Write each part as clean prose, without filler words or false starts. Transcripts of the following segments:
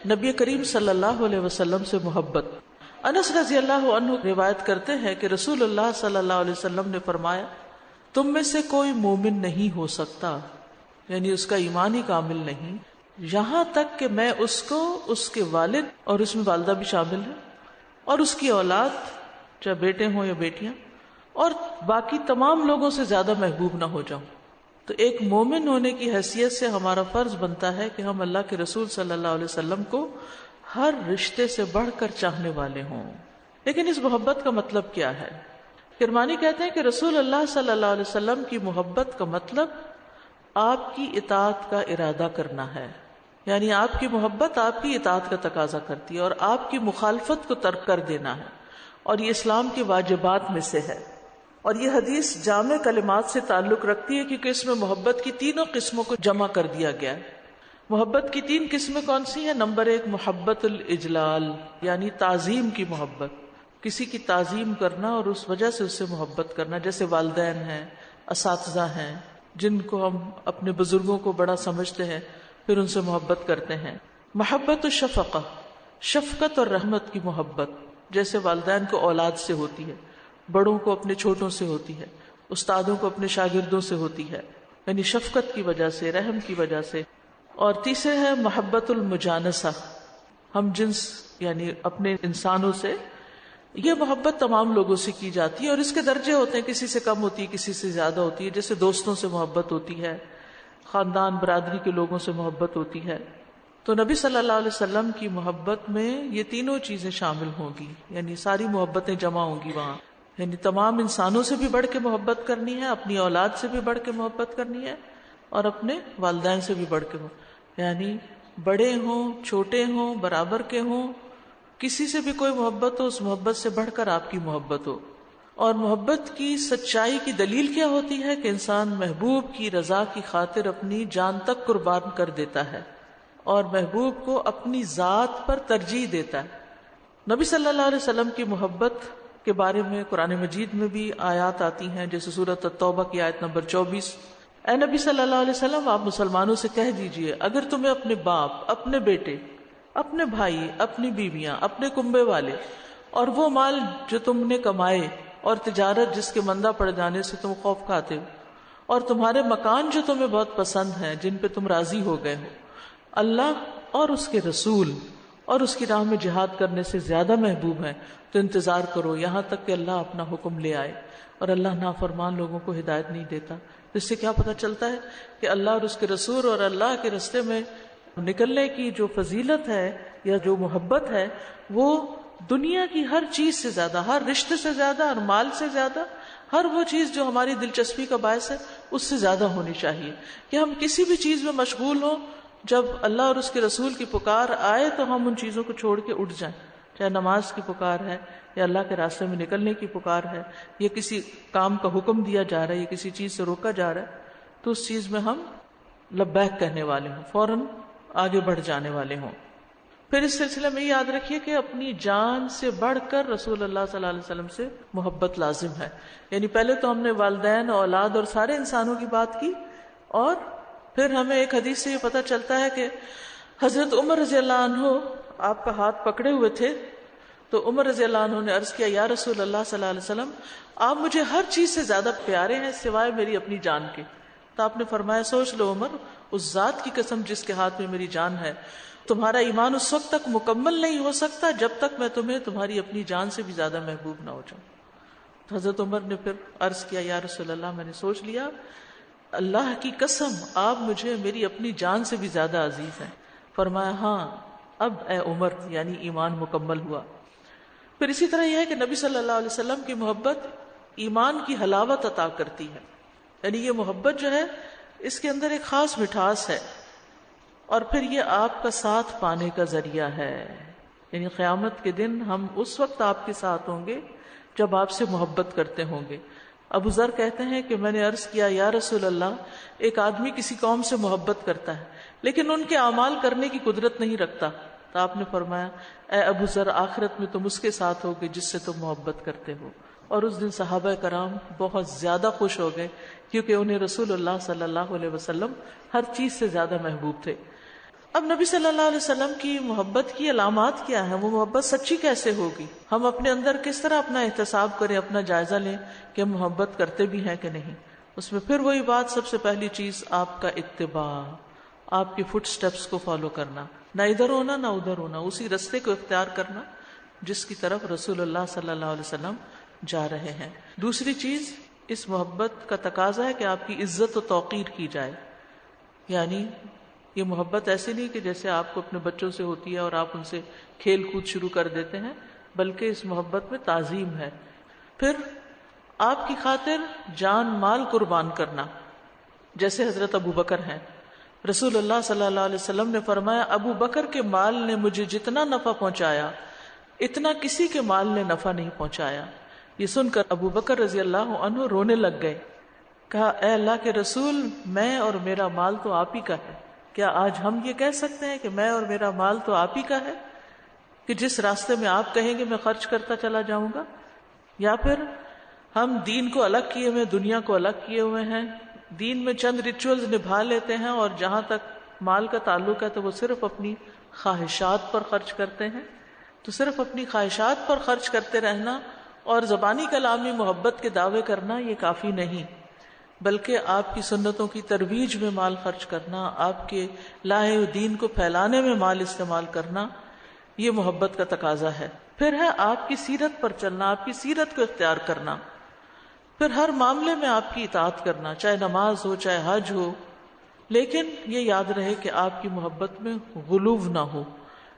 نبی کریم صلی اللہ علیہ وسلم سے محبت۔ انس رضی اللہ عنہ روایت کرتے ہیں کہ رسول اللہ صلی اللہ علیہ وسلم نے فرمایا، تم میں سے کوئی مومن نہیں ہو سکتا، یعنی اس کا ایمان ہی کامل نہیں، یہاں تک کہ میں اس کو، اس کے والد اور اس میں والدہ بھی شامل ہے، اور اس کی اولاد چاہے بیٹے ہوں یا بیٹیاں، اور باقی تمام لوگوں سے زیادہ محبوب نہ ہو جاؤں۔ تو ایک مومن ہونے کی حیثیت سے ہمارا فرض بنتا ہے کہ ہم اللہ کے رسول صلی اللہ علیہ وسلم کو ہر رشتے سے بڑھ کر چاہنے والے ہوں۔ لیکن اس محبت کا مطلب کیا ہے؟ کرمانی کہتے ہیں کہ رسول اللہ صلی اللہ علیہ وسلم کی محبت کا مطلب آپ کی اطاعت کا ارادہ کرنا ہے، یعنی آپ کی محبت آپ کی اطاعت کا تقاضا کرتی ہے اور آپ کی مخالفت کو ترک کر دینا ہے، اور یہ اسلام کے واجبات میں سے ہے۔ اور یہ حدیث جامع کلمات سے تعلق رکھتی ہے کیونکہ اس میں محبت کی تینوں قسموں کو جمع کر دیا گیا ہے۔ محبت کی تین قسمیں کون سی ہیں؟ نمبر ایک، محبت الاجلال، یعنی تعظیم کی محبت، کسی کی تعظیم کرنا اور اس وجہ سے اس سے محبت کرنا، جیسے والدین ہیں، اساتذہ ہیں، جن کو ہم اپنے بزرگوں کو بڑا سمجھتے ہیں، پھر ان سے محبت کرتے ہیں۔ محبت الشفقہ، شفقت اور رحمت کی محبت، جیسے والدین کو اولاد سے ہوتی ہے، بڑوں کو اپنے چھوٹوں سے ہوتی ہے، استادوں کو اپنے شاگردوں سے ہوتی ہے، یعنی شفقت کی وجہ سے، رحم کی وجہ سے۔ اور تیسرے ہے محبت المجانسہ، ہم جنس یعنی اپنے انسانوں سے، یہ محبت تمام لوگوں سے کی جاتی ہے، اور اس کے درجے ہوتے ہیں، کسی سے کم ہوتی ہے، کسی سے زیادہ ہوتی ہے، جیسے دوستوں سے محبت ہوتی ہے، خاندان برادری کے لوگوں سے محبت ہوتی ہے۔ تو نبی صلی اللہ علیہ وسلم کی محبت میں یہ تینوں چیزیں شامل ہوں گی، یعنی ساری محبتیں جمع ہوں گی وہاں، یعنی تمام انسانوں سے بھی بڑھ کے محبت کرنی ہے، اپنی اولاد سے بھی بڑھ کے محبت کرنی ہے، اور اپنے والدین سے بھی بڑھ کے یعنی بڑے ہوں چھوٹے ہوں برابر کے ہوں، کسی سے بھی کوئی محبت ہو، اس محبت سے بڑھ کر آپ کی محبت ہو۔ اور محبت کی سچائی کی دلیل کیا ہوتی ہے کہ انسان محبوب کی رضا کی خاطر اپنی جان تک قربان کر دیتا ہے اور محبوب کو اپنی ذات پر ترجیح دیتا ہے۔ نبی صلی اللہ علیہ وسلم کی محبت کے بارے میں قرآن مجید میں بھی آیات آتی ہیں، جیسے سورۃ التوبہ کی آیت نمبر 24، اے نبی صلی اللہ علیہ وسلم آپ مسلمانوں سے کہہ دیجئے، اگر تمہیں اپنے باپ، اپنے بیٹے، اپنے بھائی، اپنی بیویاں، اپنے کنبے والے اور وہ مال جو تم نے کمائے اور تجارت جس کے مندہ پڑ جانے سے تم خوف کھاتے ہو، اور تمہارے مکان جو تمہیں بہت پسند ہیں، جن پہ تم راضی ہو گئے ہو، اللہ اور اس کے رسول اور اس کی راہ میں جہاد کرنے سے زیادہ محبوب ہیں، تو انتظار کرو یہاں تک کہ اللہ اپنا حکم لے آئے، اور اللہ نافرمان لوگوں کو ہدایت نہیں دیتا۔ اس سے کیا پتہ چلتا ہے کہ اللہ اور اس کے رسول اور اللہ کے رستے میں نکلنے کی جو فضیلت ہے یا جو محبت ہے، وہ دنیا کی ہر چیز سے زیادہ، ہر رشتے سے زیادہ اور مال سے زیادہ، ہر وہ چیز جو ہماری دلچسپی کا باعث ہے اس سے زیادہ ہونی چاہیے، کہ ہم کسی بھی چیز میں مشغول ہوں، جب اللہ اور اس کے رسول کی پکار آئے تو ہم ان چیزوں کو چھوڑ کے اٹھ جائیں، چاہے نماز کی پکار ہے یا اللہ کے راستے میں نکلنے کی پکار ہے، یا کسی کام کا حکم دیا جا رہا ہے یا کسی چیز سے روکا جا رہا ہے، تو اس چیز میں ہم لبیک کہنے والے ہوں، فوراً آگے بڑھ جانے والے ہوں۔ پھر اس سلسلے میں یاد رکھیے کہ اپنی جان سے بڑھ کر رسول اللہ صلی اللہ علیہ وسلم سے محبت لازم ہے، یعنی پہلے تو ہم نے والدین، اولاد اور سارے انسانوں کی بات کی، اور پھر ہمیں ایک حدیث سے یہ پتہ چلتا ہے کہ حضرت عمر رضی اللہ عنہ آپ کا ہاتھ پکڑے ہوئے تھے، تو عمر رضی اللہ عنہ نے عرض کیا، یا رسول اللہ صلی اللہ علیہ وسلم آپ مجھے ہر چیز سے زیادہ پیارے ہیں سوائے میری اپنی جان کے۔ تو آپ نے فرمایا، سوچ لو عمر، اس ذات کی قسم جس کے ہاتھ میں میری جان ہے، تمہارا ایمان اس وقت تک مکمل نہیں ہو سکتا جب تک میں تمہیں تمہاری اپنی جان سے بھی زیادہ محبوب نہ ہو جاؤں۔ تو حضرت عمر نے پھر عرض کیا، یا رسول اللہ میں نے سوچ لیا، اللہ کی قسم آپ مجھے میری اپنی جان سے بھی زیادہ عزیز ہیں۔ فرمایا، ہاں اب اے عمر، یعنی ایمان مکمل ہوا۔ پھر اسی طرح یہ ہے کہ نبی صلی اللہ علیہ وسلم کی محبت ایمان کی حلاوت عطا کرتی ہے، یعنی یہ محبت جو ہے اس کے اندر ایک خاص مٹھاس ہے، اور پھر یہ آپ کا ساتھ پانے کا ذریعہ ہے، یعنی قیامت کے دن ہم اس وقت آپ کے ساتھ ہوں گے جب آپ سے محبت کرتے ہوں گے۔ ابو ذر کہتے ہیں کہ میں نے عرض کیا، یا رسول اللہ ایک آدمی کسی قوم سے محبت کرتا ہے لیکن ان کے اعمال کرنے کی قدرت نہیں رکھتا، تو آپ نے فرمایا، اے ابو ذر آخرت میں تم اس کے ساتھ ہوگے جس سے تم محبت کرتے ہو۔ اور اس دن صحابہ کرام بہت زیادہ خوش ہو گئے کیونکہ انہیں رسول اللہ صلی اللہ علیہ وسلم ہر چیز سے زیادہ محبوب تھے۔ اب نبی صلی اللہ علیہ وسلم کی محبت کی علامات کیا ہیں؟ وہ محبت سچی کیسے ہوگی؟ ہم اپنے اندر کس طرح اپنا احتساب کریں، اپنا جائزہ لیں کہ ہم محبت کرتے بھی ہیں کہ نہیں. اس میں پھر وہی بات، سب سے پہلی چیز آپ کا اتباع، آپ کی فٹ سٹیپس کو فالو کرنا، نہ ادھر ہونا نہ ادھر ہونا، اسی رستے کو اختیار کرنا جس کی طرف رسول اللہ صلی اللہ علیہ وسلم جا رہے ہیں. دوسری چیز، اس محبت کا تقاضا ہے کہ آپ کی عزت و توقیر کی جائے. یعنی یہ محبت ایسی نہیں کہ جیسے آپ کو اپنے بچوں سے ہوتی ہے اور آپ ان سے کھیل کود شروع کر دیتے ہیں، بلکہ اس محبت میں تعظیم ہے. پھر آپ کی خاطر جان مال قربان کرنا، جیسے حضرت ابو بکر ہیں. رسول اللہ صلی اللہ علیہ وسلم نے فرمایا، ابو بکر کے مال نے مجھے جتنا نفع پہنچایا اتنا کسی کے مال نے نفع نہیں پہنچایا. یہ سن کر ابو بکر رضی اللہ عنہ رونے لگ گئے. کہا، اے اللہ کے رسول، میں اور میرا مال تو آپ ہی کا ہے. کیا آج ہم یہ کہہ سکتے ہیں کہ میں اور میرا مال تو آپ ہی کا ہے، کہ جس راستے میں آپ کہیں گے میں خرچ کرتا چلا جاؤں گا؟ یا پھر ہم دین کو الگ کیے ہوئے، دنیا کو الگ کیے ہوئے ہیں، دین میں چند ریچولز نبھا لیتے ہیں اور جہاں تک مال کا تعلق ہے تو وہ صرف اپنی خواہشات پر خرچ کرتے ہیں. تو صرف اپنی خواہشات پر خرچ کرتے رہنا اور زبانی کلامی محبت کے دعوے کرنا یہ کافی نہیں، بلکہ آپ کی سنتوں کی ترویج میں مال خرچ کرنا، آپ کے لائے دین کو پھیلانے میں مال استعمال کرنا، یہ محبت کا تقاضا ہے. پھر ہے آپ کی سیرت پر چلنا، آپ کی سیرت کو اختیار کرنا. پھر ہر معاملے میں آپ کی اطاعت کرنا، چاہے نماز ہو چاہے حج ہو، لیکن یہ یاد رہے کہ آپ کی محبت میں غلو نہ ہو.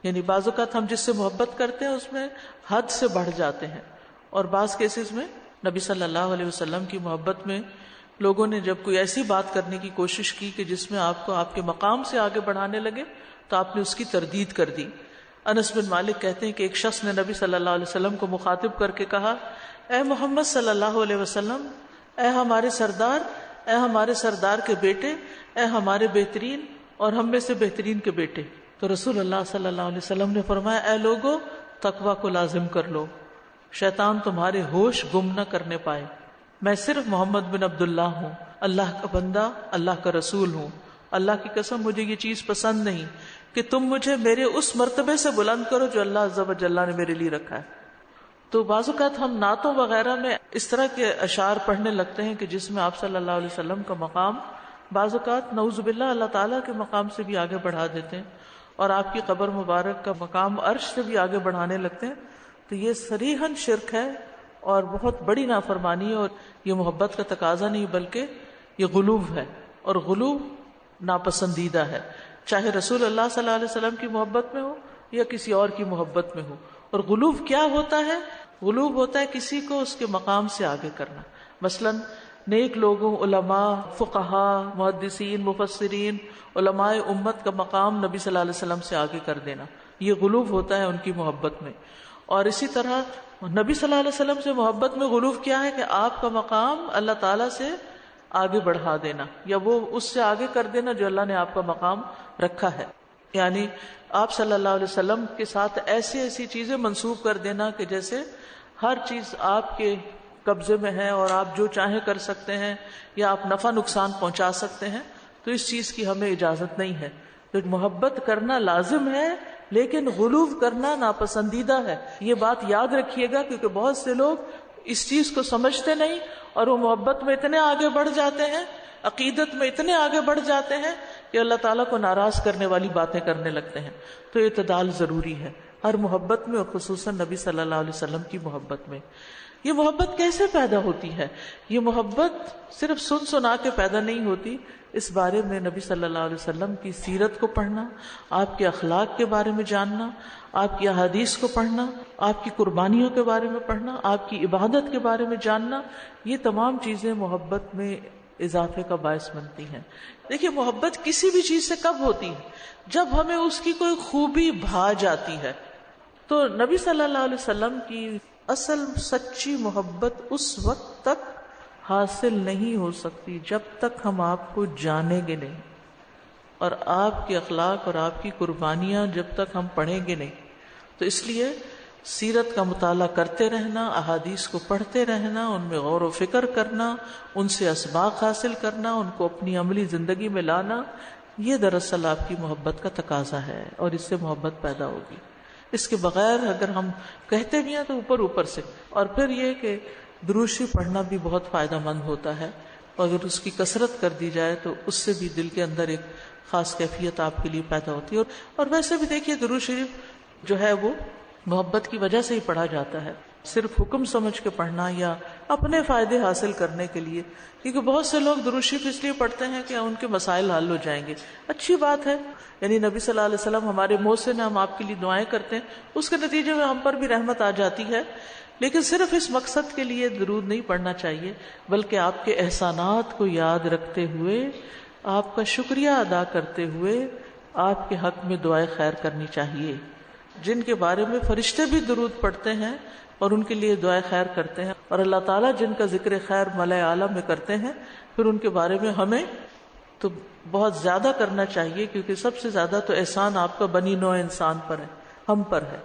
یعنی بعض اوقات ہم جس سے محبت کرتے ہیں اس میں حد سے بڑھ جاتے ہیں، اور بعض کیسز میں نبی صلی اللہ علیہ وسلم کی محبت میں لوگوں نے جب کوئی ایسی بات کرنے کی کوشش کی کہ جس میں آپ کو آپ کے مقام سے آگے بڑھانے لگے تو آپ نے اس کی تردید کر دی. انس بن مالک کہتے ہیں کہ ایک شخص نے نبی صلی اللہ علیہ وسلم کو مخاطب کر کے کہا، اے محمد صلی اللہ علیہ وسلم، اے ہمارے سردار، اے ہمارے سردار کے بیٹے، اے ہمارے بہترین اور ہم میں سے بہترین کے بیٹے. تو رسول اللہ صلی اللہ علیہ وسلم نے فرمایا، اے لوگو، تقوی کو لازم کر لو، شیطان تمہارے ہوش گم نہ کرنے پائے. میں صرف محمد بن عبداللہ ہوں، اللہ کا بندہ، اللہ کا رسول ہوں. اللہ کی قسم مجھے یہ چیز پسند نہیں کہ تم مجھے میرے اس مرتبے سے بلند کرو جو اللہ عز و جل نے میرے لیے رکھا ہے. تو بعض اوقات ہم نعتوں وغیرہ میں اس طرح کے اشعار پڑھنے لگتے ہیں کہ جس میں آپ صلی اللہ علیہ وسلم کا مقام بعض اوقات نعوذ باللہ اللہ تعالیٰ کے مقام سے بھی آگے بڑھا دیتے ہیں، اور آپ کی قبر مبارک کا مقام عرش سے بھی آگے بڑھانے لگتے ہیں. تو یہ صریحاً شرک ہے اور بہت بڑی نافرمانی ہے، اور یہ محبت کا تقاضا نہیں بلکہ یہ غلو ہے، اور غلو ناپسندیدہ ہے، چاہے رسول اللہ صلی اللہ علیہ وسلم کی محبت میں ہو یا کسی اور کی محبت میں ہو. اور غلو کیا ہوتا ہے؟ غلو ہوتا ہے کسی کو اس کے مقام سے آگے کرنا. مثلا نیک لوگوں، علماء، فقہاء، محدثین، مفسرین، علماء امت کا مقام نبی صلی اللہ علیہ وسلم سے آگے کر دینا، یہ غلو ہوتا ہے ان کی محبت میں. اور اسی طرح نبی صلی اللہ علیہ وسلم سے محبت میں غلو کیا ہے کہ آپ کا مقام اللہ تعالیٰ سے آگے بڑھا دینا، یا وہ اس سے آگے کر دینا جو اللہ نے آپ کا مقام رکھا ہے. یعنی آپ صلی اللہ علیہ وسلم کے ساتھ ایسی چیزیں منسوب کر دینا کہ جیسے ہر چیز آپ کے قبضے میں ہے اور آپ جو چاہیں کر سکتے ہیں، یا آپ نفع نقصان پہنچا سکتے ہیں. تو اس چیز کی ہمیں اجازت نہیں ہے. تو محبت کرنا لازم ہے لیکن غلو کرنا ناپسندیدہ ہے. یہ بات یاد رکھیے گا، کیونکہ بہت سے لوگ اس چیز کو سمجھتے نہیں اور وہ محبت میں اتنے آگے بڑھ جاتے ہیں، عقیدت میں اتنے آگے بڑھ جاتے ہیں کہ اللہ تعالیٰ کو ناراض کرنے والی باتیں کرنے لگتے ہیں. تو اعتدال ضروری ہے ہر محبت میں، اور خصوصاً نبی صلی اللہ علیہ وسلم کی محبت میں. یہ محبت کیسے پیدا ہوتی ہے؟ یہ محبت صرف سن سنا کے پیدا نہیں ہوتی. اس بارے میں نبی صلی اللہ علیہ وسلم کی سیرت کو پڑھنا، آپ کے اخلاق کے بارے میں جاننا، آپ کی احادیث کو پڑھنا، آپ کی قربانیوں کے بارے میں پڑھنا، آپ کی عبادت کے بارے میں جاننا، یہ تمام چیزیں محبت میں اضافے کا باعث بنتی ہیں. دیکھیے، محبت کسی بھی چیز سے کب ہوتی ہے؟ جب ہمیں اس کی کوئی خوبی بھا جاتی ہے. تو نبی صلی اللہ علیہ وسلم کی اصل سچی محبت اس وقت تک حاصل نہیں ہو سکتی جب تک ہم آپ کو جانیں گے نہیں، اور آپ کے اخلاق اور آپ کی قربانیاں جب تک ہم پڑھیں گے نہیں. تو اس لیے سیرت کا مطالعہ کرتے رہنا، احادیث کو پڑھتے رہنا، ان میں غور و فکر کرنا، ان سے اسباق حاصل کرنا، ان کو اپنی عملی زندگی میں لانا، یہ دراصل آپ کی محبت کا تقاضا ہے اور اس سے محبت پیدا ہوگی. اس کے بغیر اگر ہم کہتے بھی ہیں تو اوپر اوپر سے. اور پھر یہ کہ درود شریف پڑھنا بھی بہت فائدہ مند ہوتا ہے، اور اگر اس کی کثرت کر دی جائے تو اس سے بھی دل کے اندر ایک خاص کیفیت آپ کے لیے پیدا ہوتی ہے. اور ویسے بھی دیکھیے درود شریف جو ہے وہ محبت کی وجہ سے ہی پڑھا جاتا ہے، صرف حکم سمجھ کے پڑھنا یا اپنے فائدے حاصل کرنے کے لیے. کیونکہ بہت سے لوگ درود شریف اس لیے پڑھتے ہیں کہ ان کے مسائل حل ہو جائیں گے. اچھی بات ہے، یعنی نبی صلی اللہ علیہ وسلم ہمارے محسن ہیں، ہم آپ کے لیے دعائیں کرتے ہیں، اس کے نتیجے میں ہم پر بھی رحمت آ جاتی ہے. لیکن صرف اس مقصد کے لیے درود نہیں پڑھنا چاہیے، بلکہ آپ کے احسانات کو یاد رکھتے ہوئے، آپ کا شکریہ ادا کرتے ہوئے آپ کے حق میں دعائیں خیر کرنی چاہیے. جن کے بارے میں فرشتے بھی درود پڑھتے ہیں اور ان کے لیے دعائیں خیر کرتے ہیں، اور اللہ تعالیٰ جن کا ذکر خیر ملائے اعلیٰ میں کرتے ہیں، پھر ان کے بارے میں ہمیں تو بہت زیادہ کرنا چاہیے، کیونکہ سب سے زیادہ تو احسان آپ کا بنی نوع انسان پر ہے، ہم پر ہے.